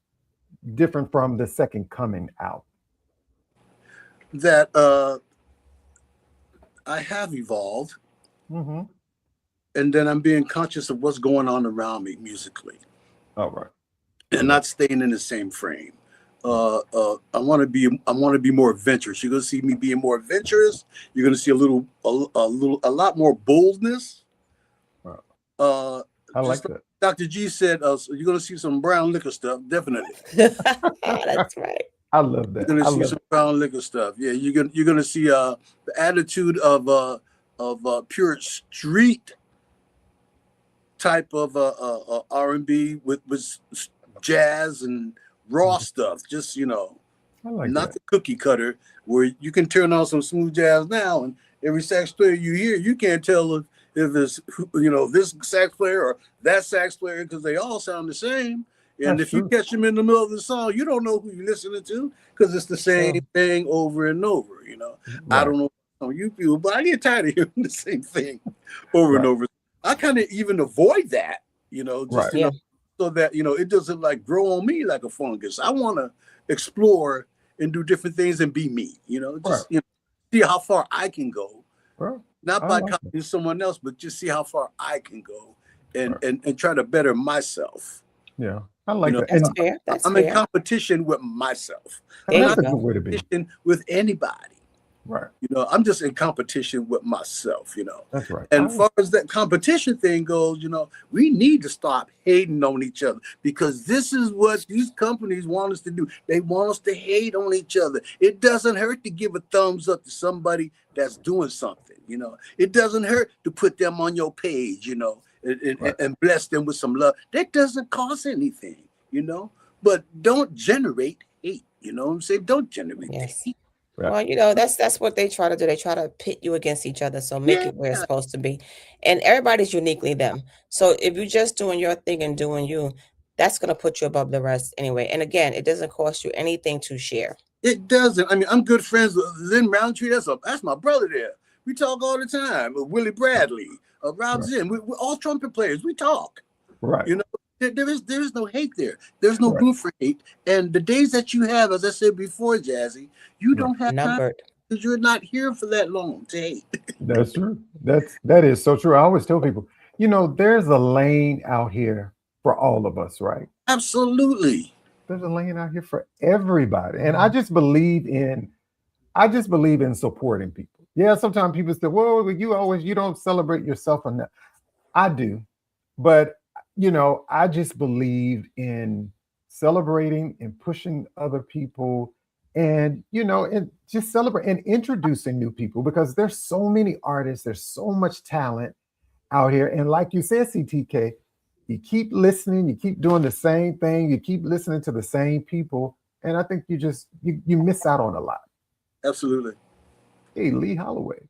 different from The Second Coming album? That I have evolved, and then I'm being conscious of what's going on around me musically. All right. And not staying in the same frame. I want to be more adventurous. You're going to see me being more adventurous. You're going to see a lot more boldness. I like that. Dr. G said, so you're going to see some brown liquor stuff, definitely. That's right. I love that. You're going to see some brown liquor stuff. Yeah, you're going to see the attitude of pure street type of R&B with jazz and raw stuff. Just, you know, not the cookie cutter where you can turn on some smooth jazz now and every sax player you hear, you can't tell if it's, you know, this sax player or that sax player because they all sound the same. And if you catch them in the middle of the song, you don't know who you're listening to because it's the same thing over and over, you know. Right. I don't know how you feel, but I get tired of hearing the same thing over and over. I kind of even avoid that, you know, just you know, so that, you know, it doesn't like grow on me like a fungus. I want to explore and do different things and be me, you know, just you know, see how far I can go. Well, Not I by like it. copying someone else, but just see how far I can go and Right. and try to better myself. Yeah, I like that. That's And fair. That's I'm in fair. competition with myself. There I'm you that's not a go. good way to in be. competition with anybody. Right. I'm just in competition with myself, That's right. And as far as that competition thing goes, we need to stop hating on each other, because this is what these companies want us to do. They want us to hate on each other. It doesn't hurt to give a thumbs up to somebody that's doing something, It doesn't hurt to put them on your page, Right. and bless them with some love. That doesn't cost anything, But don't generate hate, you know what I'm saying? Don't generate Yes. hate. Right. Well, that's what they try to do. They try to pit you against each other, so make Yeah, it where it's supposed to be. And everybody's uniquely them. So if you're just doing your thing and doing you, that's gonna put you above the rest anyway. And again, it doesn't cost you anything to share. it doesn't. I mean, I'm good friends with Lynn Roundtree. That's my brother there. We talk all the time. Willie Bradley, Rob Right. Zinn. We're all trumpet players. We talk. Right. There is no hate there. There's no Right. room for hate. And the days that you have, as I said before, Jazzie, you don't have time, Numbered. because you're not here for that long to hate. That's true. That is so true. I always tell people, there's a lane out here for all of us, right? Absolutely. There's a lane out here for everybody. And I just believe in supporting people. Yeah, sometimes people say, well, you don't celebrate yourself enough. I do. But I just believe in celebrating and pushing other people, and and just celebrate and introducing new people, because there's so many artists, there's so much talent out here. And like you said, CTK, you keep listening, you keep doing the same thing, you keep listening to the same people, and I think you miss out on a lot. Absolutely. Hey, Lee Holloway,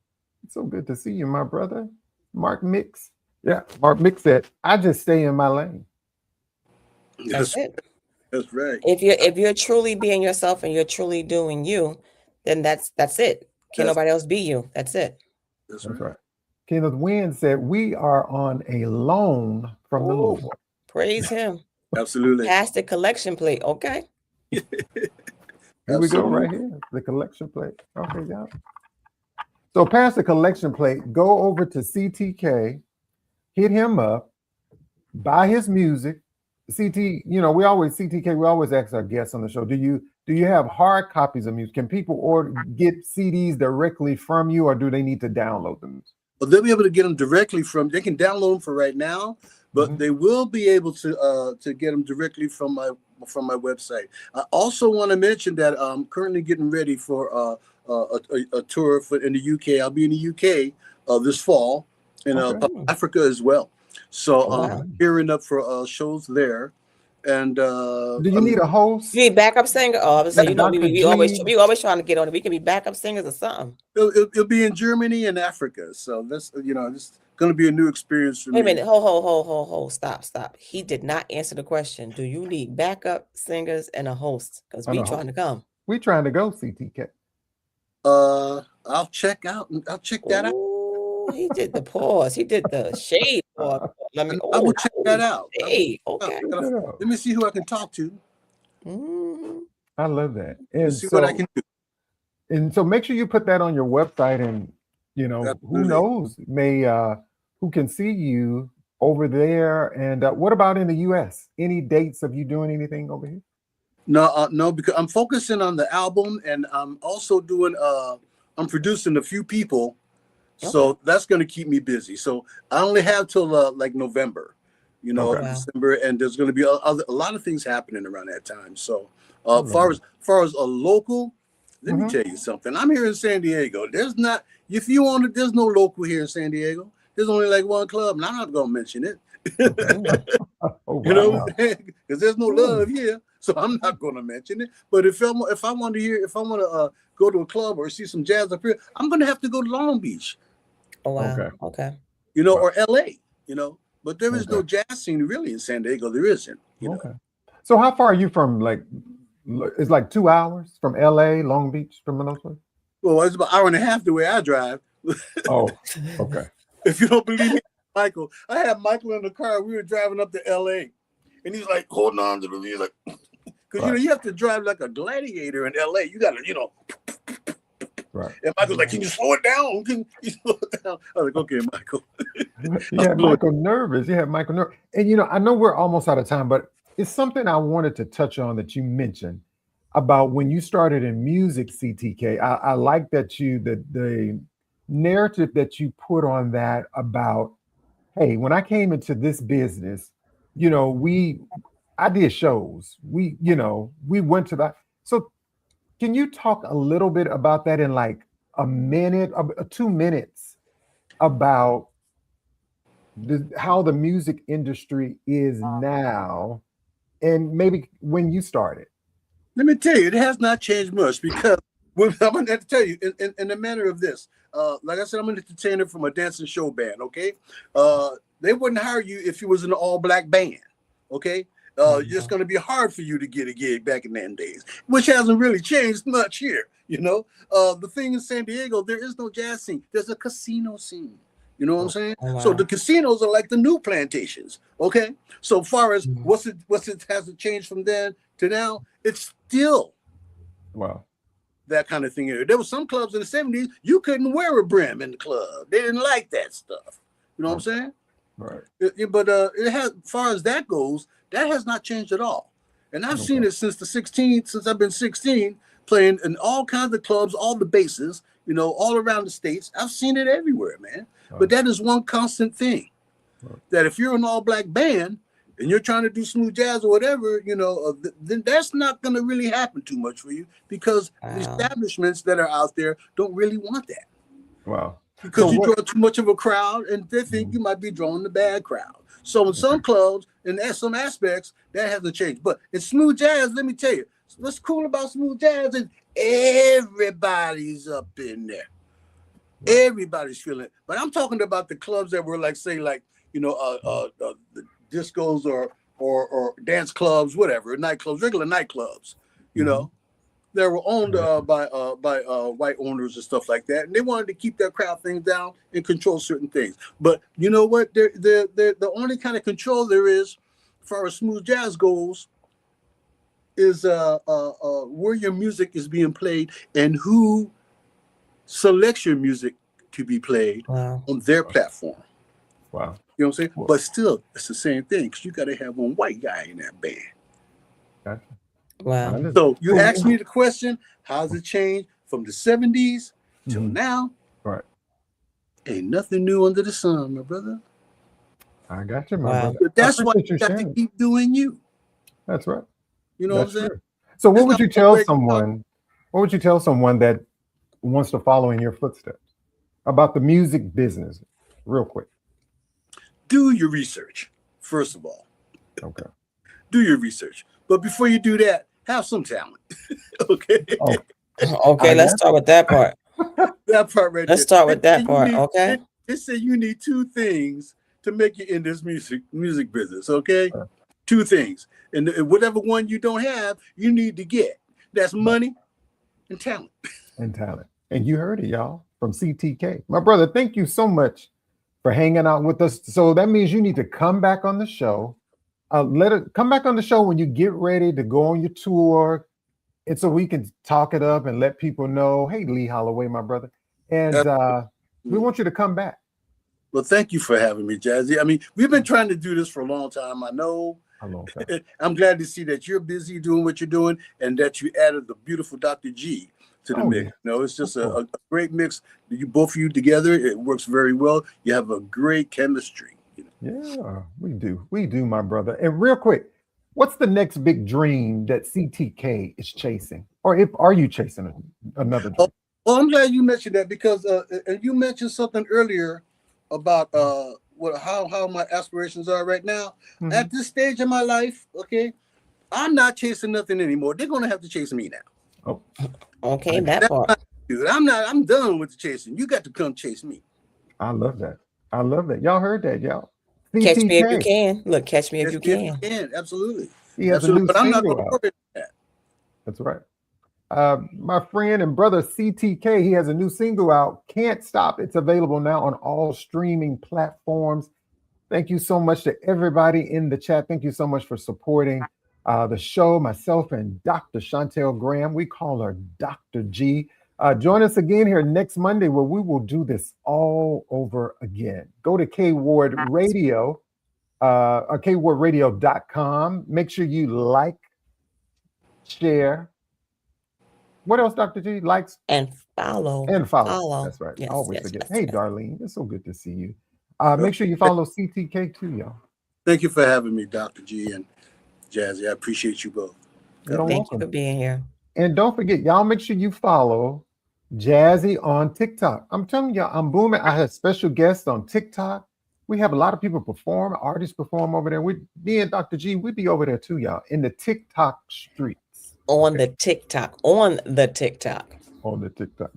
it's so good to see you, my brother. Mark Mix. Yeah, Mark Mix said, I just stay in my lane. That's it. That's right. If you're truly being yourself and you're truly doing you, then that's it. Can't nobody else be you. That's it. That's That's right. right. Kenneth Wynn said, we are on a loan from the Ooh, Lord. praise him. Absolutely. Pass the collection plate. Okay. Here we go, right here. The collection plate. Okay, yeah. So pass the collection plate, go over to CTK, hit him up, buy his music. CTK, we always ask our guests on the show, do you have hard copies of music? Can people get CDs directly from you, or do they need to download them? Well, they'll be able to get them directly they can download them for right now, but they will be able to get them directly from my website. I also want to mention that I'm currently getting ready for a tour in the UK. I'll be in the UK this fall, and Africa as well. So I'm gearing up for shows there. And do you need a host? You need backup singer? Oh, I was saying, we always trying to get on it. We can be backup singers or something. It'll be in Germany and Africa. So that's it's going to be a new experience for me. Wait a minute. Ho. Stop. He did not answer the question. Do you need backup singers and a host? Because we trying to come. We trying to go, CTK. I'll check that out. He did the pause. He did the shade. I will check that out. Hey, okay. Let me see who I can talk to. I love that. And see what I can do. And so make sure you put that on your website, and Absolutely. Who knows, who can see you over there. And what about in the US? Any dates of you doing anything over here? No, because I'm focusing on the album, and I'm also doing I'm producing a few people. So that's going to keep me busy. So I only have till like November, December, and there's going to be a lot of things happening around that time. So far as a local, let me tell you something. I'm here in San Diego. There's no local here in San Diego. There's only like one club, and I'm not going to mention it. Because there's no love here, so I'm not going to mention it. But if I want to go to a club or see some jazz up here, I'm going to have to go to Long Beach. Oh wow. Okay. Or LA. But there is no jazz scene really in San Diego. There isn't. So how far are you from? It's like 2 hours from LA, Long Beach, from those places? Well, it's about an hour and a half the way I drive. Oh, okay. If you don't believe me, Michael, I had Michael in the car. We were driving up to LA, and he's like holding on to the wheel, like, because you have to drive like a gladiator in LA. You got to, Right. And Michael's like, "Can you slow it down? Can you slow it down?" I was like, "Okay, Michael." You had Michael nervous. You had Michael nervous. And I know we're almost out of time, but it's something I wanted to touch on that you mentioned about when you started in music, CTK. I like that the narrative that you put on that about, hey, when I came into this business, I did shows. We went to that. So can you talk a little bit about that in like a minute, 2 minutes, about how the music industry is now and maybe when you started? Let me tell you, it has not changed much, because I'm going to have to tell you in the manner of this. Like I said, I'm an entertainer from a dancing show band, okay? They wouldn't hire you if you was in an all-black band, okay? It's going to be hard for you to get a gig back in them days, which hasn't really changed much here, The thing in San Diego, there is no jazz scene. There's a casino scene. You know what I'm saying? Oh, wow. So the casinos are like the new plantations, okay? So far as what's it has it changed from then to now, it's still that kind of thing here. There were some clubs in the 70s, you couldn't wear a brim in the club. They didn't like that stuff. You know what I'm saying? Right. But it has, as far as that goes, that has not changed at all. And I've seen it since I've been 16, playing in all kinds of clubs, all the bases, all around the states. I've seen it everywhere, man. But that is one constant thing, that if you're an all-black band and you're trying to do smooth jazz or whatever, then that's not going to really happen too much for you, because the establishments that are out there don't really want that. Wow. Because you draw too much of a crowd, and they think you might be drawing the bad crowd. So in some clubs and some aspects, that hasn't changed. But in smooth jazz, let me tell you, what's cool about smooth jazz is everybody's up in there. Everybody's feeling it. But I'm talking about the clubs that were like, say, like, the discos or dance clubs, whatever, nightclubs, regular nightclubs, that were owned by white owners and stuff like that. And they wanted to keep their crowd things down and control certain things. But you know what? The only kind of control there is, as far as smooth jazz goes, is where your music is being played and who selects your music to be played on their platform. Wow. You know what I'm saying? Wow. But still, it's the same thing, because you got to have one white guy in that band. Gotcha. Wow. So you asked me the question, how's it changed from the 70s till now? Right. Ain't nothing new under the sun, my brother. I got you, my brother. But that's why you got to keep doing you. That's right. You know what I'm saying? True. So what would you tell someone? What would you tell someone that wants to follow in your footsteps about the music business, real quick? Do your research, first of all. Okay. Do your research. But before you do that, have some talent. Okay. Okay, let's start with that part. That part right Let's start with that part, okay? They say you need 2 things to make it in this music business, okay? 2 things. And whatever one you don't have, you need to get. That's money and talent. And talent. And you heard it, y'all, from CTK. My brother, thank you so much for hanging out with us. So that means you need to come back on the show. Come back on the show when you get ready to go on your tour. And so we can talk it up and let people know, hey, Lee Holloway, my brother. And we want you to come back. Well, thank you for having me, Jazzie. I mean, we've been trying to do this for a long time. I know. I'm glad to see that you're busy doing what you're doing, and that you added the beautiful Dr.G to the mix. Yeah. It's just a great mix. Both of you together, it works very well. You have a great chemistry. Yeah, we do, my brother. And real quick, what's the next big dream that CTK is chasing? Or are you chasing another dream? Well, I'm glad you mentioned that, because and you mentioned something earlier about how my aspirations are right now. At this stage in my life, okay, I'm not chasing nothing anymore. They're gonna have to chase me now. Okay, that part. Dude, I'm done with the chasing. You got to come chase me. I love that. Y'all heard that, y'all. CTK. Catch me if you can. Look, catch me if you can. Absolutely. He has absolutely. A new but I'm not single going to worry about that. That's right. My friend and brother CTK, he has a new single out, Can't Stop. It's available now on all streaming platforms. Thank you so much to everybody in the chat. Thank you so much for supporting the show. Myself and Dr. Shontell Graham, we call her Dr.G. Join us again here next Monday where we will do this all over again. Go to K.Ward Radio, KWardRadio.com. Make sure you like, share. What else, Dr. G? Likes and follow. That's right. Yes, I always yes, forget. yes, Hey, yes. Darlene, it's so good to see you. Make sure you follow CTK too, y'all. Thank you for having me, Dr. G and Jazzie. I appreciate you both. You're Thank welcome. you for being here. And don't forget, y'all make sure you follow Jazzie on TikTok. I'm telling y'all, I'm booming. I have special guests on TikTok. We have a lot of people perform, artists perform over there. Me and Dr. G, we be over there too, y'all, in the TikTok streets. On the TikTok,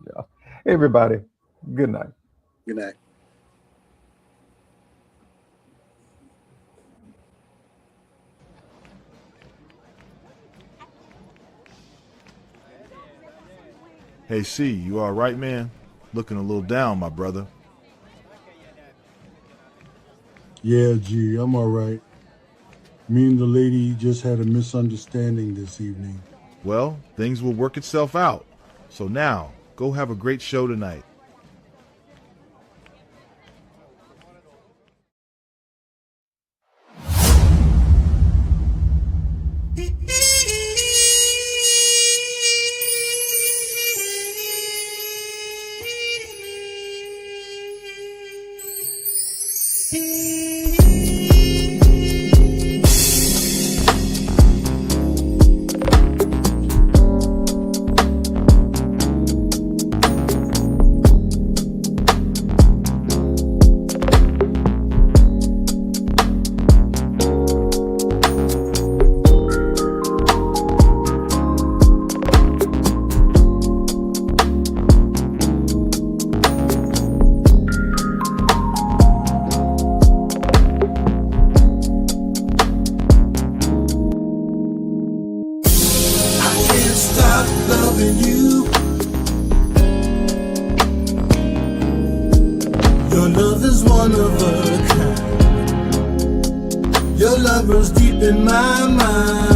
y'all. Hey, everybody, good night. Good night. Hey, C, you all right, man? Looking a little down, my brother. Yeah, G, I'm all right. Me and the lady just had a misunderstanding this evening. Well, things will work itself out. So now, go have a great show tonight. Loving you, your love is one of a kind. Your love runs deep in my mind.